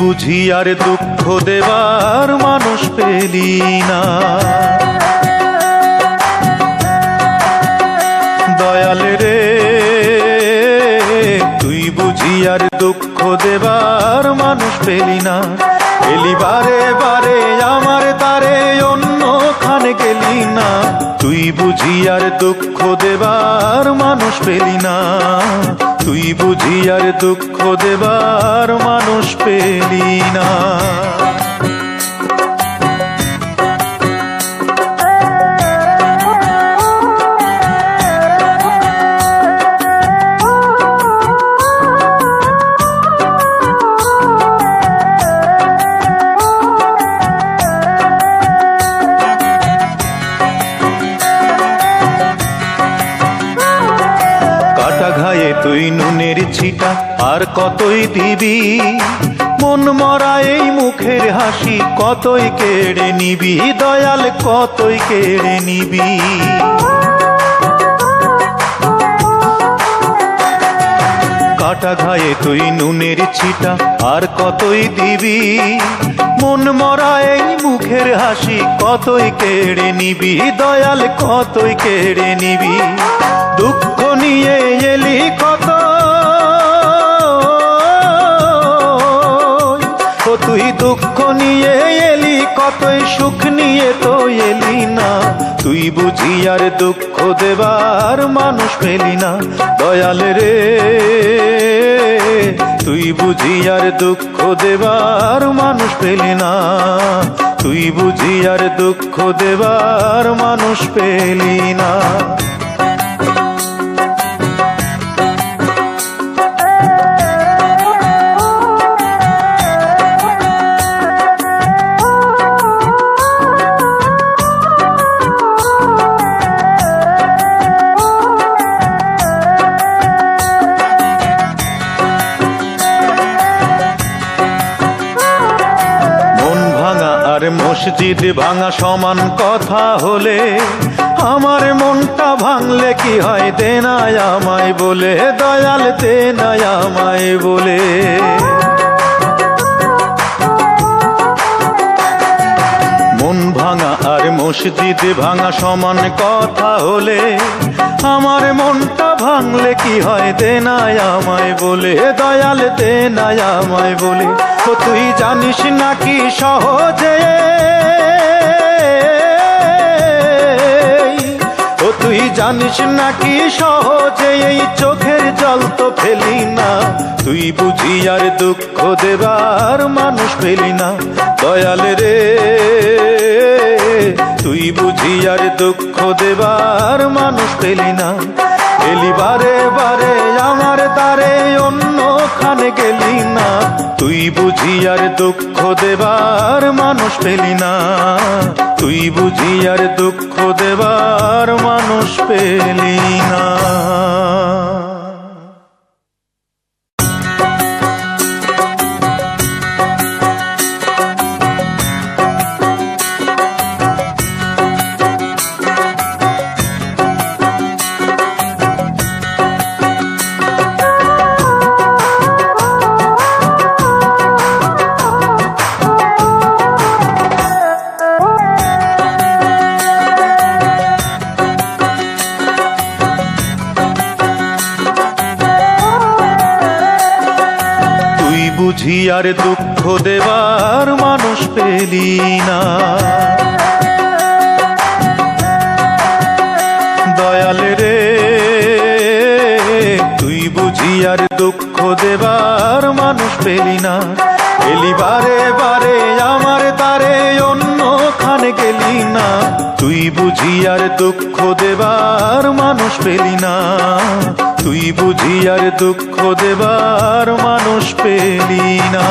বুঝি আর দুঃখ দেবার মানুষ পেলি না। দয়াল রে তুই বুঝি আর দুঃখ দেবার মানুষ পেলি না। এলি বারে বারে আমার তারে অন্য খানে গেলি না। তুই বুঝি আর দুঃখ দেবার মানুষ পেলি না। তুই বুঝি আর দুঃখ দেবার মানুষ পেলি না। ঘায়ে তুই নুনের ছিটা আর কতই দিবি, মন মরা এই মুখের হাসি কতই কেড়ে নিবি। দয়াল কতই কেড়ে নিবি। কাটা ঘায়ে তুই নুনের ছিটা আর কতই দিবি, মন মরা এই মুখের হাসি কতই কেড়ে নিবি। দয়াল কতই কেড়ে নিবি। দুঃখ নিয়ে এলি কত, ও তুই দুঃখ নিয়ে এলি কতই, সুখ নিয়ে তো এলি না। তুই বুঝি আর দুঃখ দেবার মানুষ পেলি না। দয়াল রে তুই বুঝি আর দুঃখ দেবার মানুষ পেলি না। তুই বুঝি আর দুঃখ দেবার মানুষ পেলি না। মসজিদ ভাঙা সমান কথা হলে, আমার মনটা ভাঙলে কি হয় দে না আমায় বলে। দয়াল দে না আমায় বলে। মন ভাঙা আর মসজিদ ভাঙা সমান কথা হলে, আমার মনটা ভাঙলে কি হয় দে না আমায় বলে। দয়াল দে না আমায় বলে। ও তুই জানিস নাকি সহজে, ও তুই জানিস নাকি সহজে এই চোখের জল তো ফেলি না। তুই বুঝি আর দুঃখ দেবার মানুষ পেলি না। দয়াল রে তুই বুঝি আর দুঃখ দেবার মানুষ পেলি না। এলি বারে বারে আমার তারে অন্য খানে গেলি না। তুই বুঝি আর দুঃখ দেবার মানুষ পেলি না। তুই বুঝি আর দুঃখ দেবার মানুষ পেলি না। বুঝি আর দুঃখ দেবার মানুষ পেলি না। দয়াল রে তুই বুঝি আর দুঃখ দেবার মানুষ পেলি না। এলি বারে বারে আমার তারে অন্য খানে গেলি না। তুই বুঝি আর দুঃখ দেবার মানুষ পেলি না। তুই বুঝি আর দুঃখ দেবার মানুষ পেলি না।